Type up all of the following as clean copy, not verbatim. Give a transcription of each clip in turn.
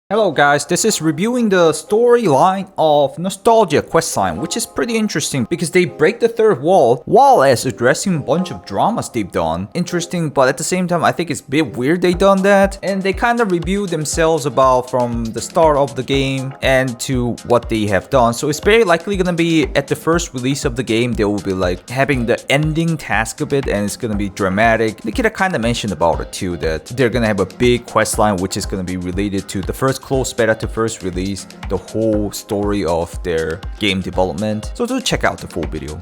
Hello guys, this is reviewing the storyline of Tarkov Questline, which is pretty interesting because they break the third wall while as addressing a bunch of dramas they've done. Interesting, but at the same time I think it's a bit weird they done that. And they kind of review themselves about from the start of the game and to what they have done. So it's very likely gonna be at the first release of the game, they will be like having the ending task of it and it's gonna be dramatic. Nikita kind of mentioned about it too, that they're gonna have a big questline which is gonna be related to the first close beta to first release, the whole story of their game development. So do check out the full video.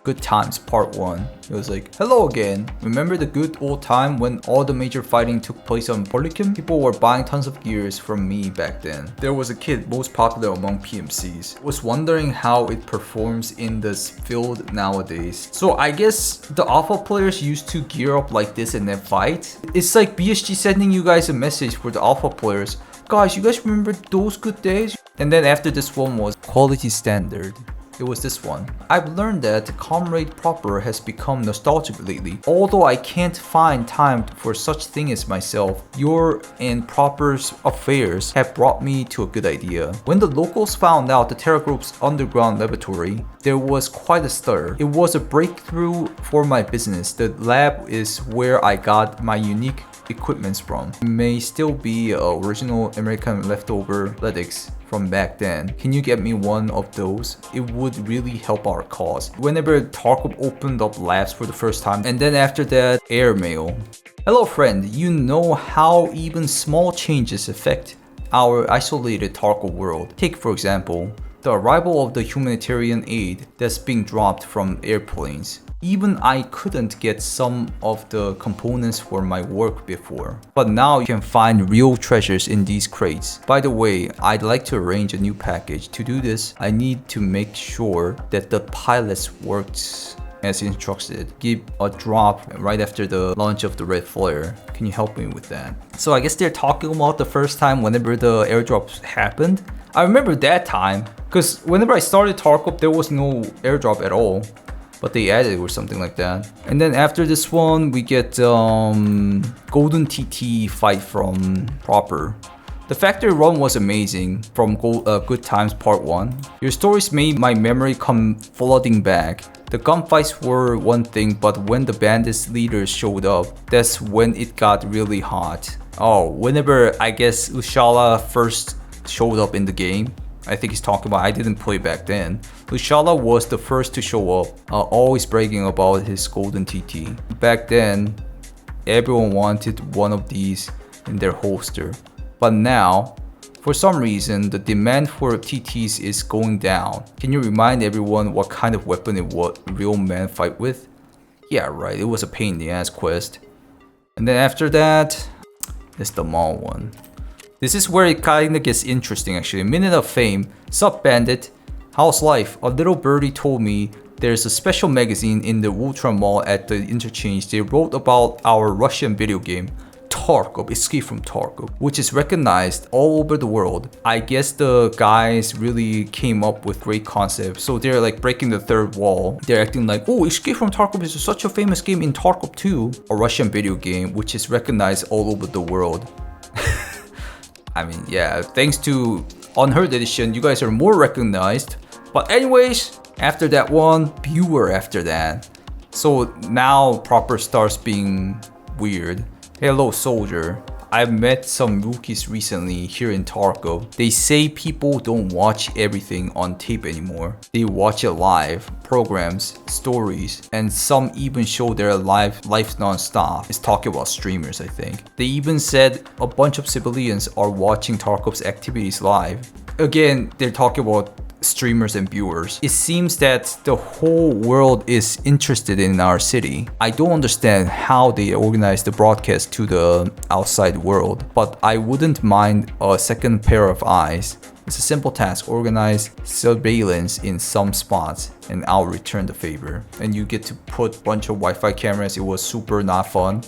Good Times Part 1. It was like, hello again. Remember the good old time when all the major fighting took place on Polycom? People were buying tons of gears from me back then. There was a kid most popular among PMCs. Was wondering how it performs in this field nowadays. So I guess the alpha players used to gear up like this and then fight. It's like BSG sending you guys a message for the alpha players. Guys, you guys remember those good days? And then after this one was quality standard. It was this one. I've learned that Comrade proper has become nostalgic lately. Although I can't find time for such thing as myself, your and Proper's affairs have brought me to a good idea. When the locals found out the Terra Group's underground laboratory, there was quite a stir. It was a breakthrough for my business. The lab is where I got my unique equipments from. It may still be original American leftover Ledics from back then. Can you get me one of those? It would really help our cause. Whenever Tarkov opened up labs for the first time, and then after that, airmail. Hello friend, you know how even small changes affect our isolated Tarkov world. Take for example, the arrival of the humanitarian aid that's being dropped from airplanes. Even I couldn't get some of the components for my work before. But now you can find real treasures in these crates. By the way, I'd like to arrange a new package. To do this, I need to make sure that the pilots works as instructed. Give a drop right after the launch of the red flare. Can you help me with that? So I guess they're talking about the first time whenever the airdrops happened. I remember that time, because whenever I started Tarkov, there was no airdrop at all. But they added or something like that. And then after this one, we get Golden TT fight from Proper. The factory run was amazing from Good Times Part 1. Your stories made my memory come flooding back. The gunfights were one thing, but when the bandits leaders showed up, that's when it got really hot. Oh, whenever I guess Ushala first showed up in the game, I think he's talking about, I didn't play back then. Ushala was the first to show up, always bragging about his golden TT. Back then, everyone wanted one of these in their holster. But now, for some reason, the demand for TTs is going down. Can you remind everyone what kind of weapon it was real men fight with? Yeah, right, it was a pain in the ass quest. And then after that, it's the mall one. This is where it kinda gets interesting actually. Minute of Fame, Sup Bandit, how's life? A little birdie told me there's a special magazine in the Ultra Mall at the interchange. They wrote about our Russian video game, Tarkov, Escape from Tarkov, which is recognized all over the world. I guess the guys really came up with great concepts. So they're like breaking the third wall. They're acting like, oh, Escape from Tarkov is such a famous game in Tarkov 2, a Russian video game which is recognized all over the world. I mean, yeah, thanks to Unheard Edition, you guys are more recognized. But anyways, after that one, viewer after that. So now Proper starts being weird. Hello soldier, I've met some rookies recently here in Tarkov. They say people don't watch everything on tape anymore. They watch it live, programs, stories, and some even show their life non-stop. It's talking about streamers, I think. They even said a bunch of civilians are watching Tarkov's activities live. Again, they're talking about streamers and viewers. It seems that the whole world is interested in our city. I don't understand how they organize the broadcast to the outside world, but I wouldn't mind a second pair of eyes. It's a simple task, organize surveillance in some spots and I'll return the favor. And you get to put a bunch of Wi-Fi cameras. It was super not fun.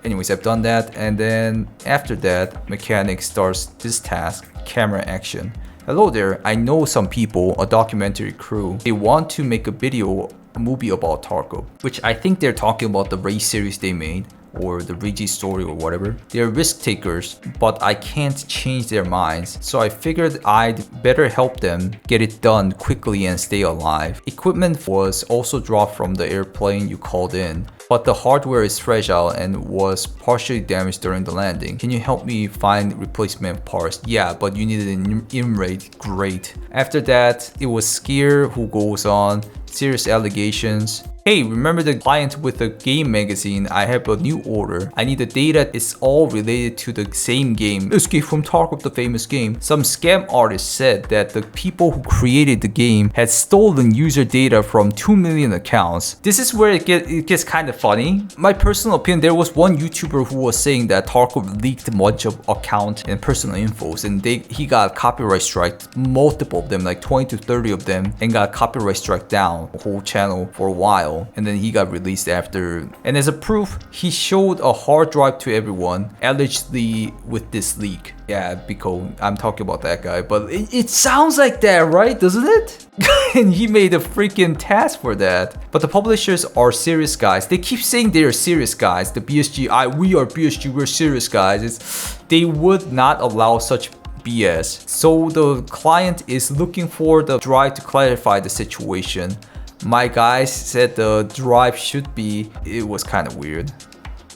Anyways, I've done that, and then after that, mechanic starts this task, camera action. Hello there, I know some people, a documentary crew, they want to make a movie about Tarkov, which I think they're talking about the race series they made, or the Rigi story or whatever. They're risk takers, but I can't change their minds. So I figured I'd better help them get it done quickly and stay alive. Equipment was also dropped from the airplane you called in, but the hardware is fragile and was partially damaged during the landing. Can you help me find replacement parts? Yeah, but you needed an IM-rate. Great. After that, it was Skier who goes on. Serious allegations. Hey, remember the client with the game magazine? I have a new order. I need the data. It's all related to the same game. Escape from Tarkov, the famous game. Some scam artist said that the people who created the game had stolen user data from 2 million accounts. This is where it gets kind of funny. My personal opinion, there was one YouTuber who was saying that Tarkov leaked a bunch of account and personal infos, and he got copyright striked, multiple of them, like 20 to 30 of them, and got copyright strike down the whole channel for a while. And then he got released after. And as a proof, he showed a hard drive to everyone, allegedly with this leak. Yeah, Biko, I'm talking about that guy, but it sounds like that, right? Doesn't it? And he made a freaking task for that. But the publishers are serious guys. They keep saying they are serious guys. The BSG, we are BSG, we're serious guys. They would not allow such BS. So the client is looking for the drive to clarify the situation. My guys said the drive should be, it was kind of weird.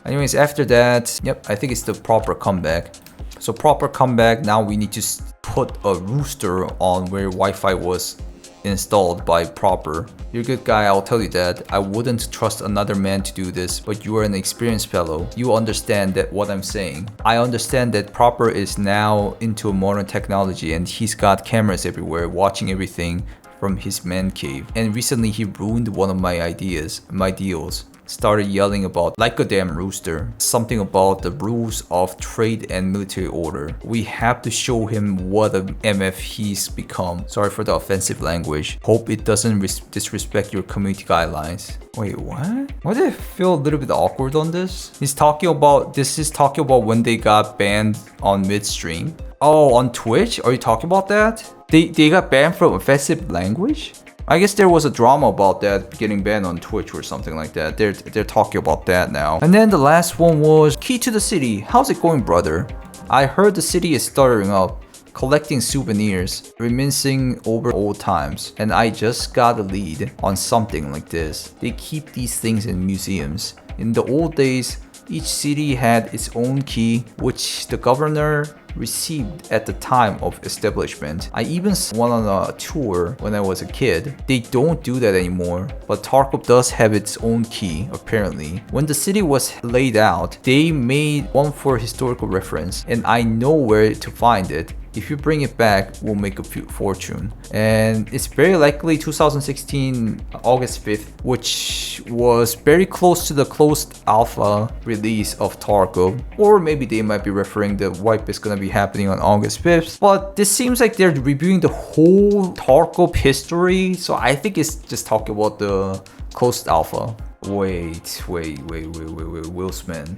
Anyways, after that, yep, I think it's the proper comeback. So proper comeback, now we need to put a rooster on where Wi-Fi was installed by proper. You're a good guy, I'll tell you that. I wouldn't trust another man to do this, but you are an experienced fellow. You understand that what I'm saying. I understand that proper is now into modern technology and he's got cameras everywhere watching everything from his man cave. And recently he ruined one of my deals. Started yelling about like a damn rooster. Something about the rules of trade and military order. We have to show him what a MF he's become. Sorry for the offensive language. Hope it doesn't disrespect your community guidelines. Wait, what? Why did I feel a little bit awkward on this? This is talking about when they got banned on midstream. Oh, on Twitch? Are you talking about that? They got banned from offensive language? I guess there was a drama about that getting banned on Twitch or something like that. They're talking about that now. And then the last one was Key to the City. How's it going, brother? I heard the city is starting up, collecting souvenirs, reminiscing over old times. And I just got a lead on something like this. They keep these things in museums. In the old days, each city had its own key, which the governor received at the time of establishment. I even went on a tour when I was a kid. They don't do that anymore, but Tarkov does have its own key, apparently. When the city was laid out, they made one for historical reference, and I know where to find it. If you bring it back, we'll make a fortune. And it's very likely 2016 August 5th, which was very close to the closed alpha release of Tarkov. Or maybe they might be referring the wipe is gonna be happening on August 5th. But this seems like they're reviewing the whole Tarkov history. So I think it's just talking about the closed alpha. Wait, Will Smith.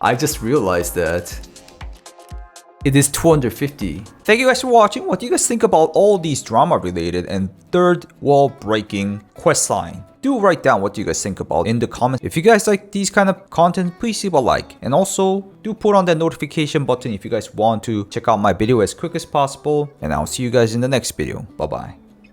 I just realized that. It is 250. Thank you guys for watching. What do you guys think about all these drama related and third wall breaking questline? Do write down what you guys think about in the comments. If you guys like these kind of content, please leave a like. And also do put on that notification button if you guys want to check out my video as quick as possible. And I'll see you guys in the next video. Bye bye.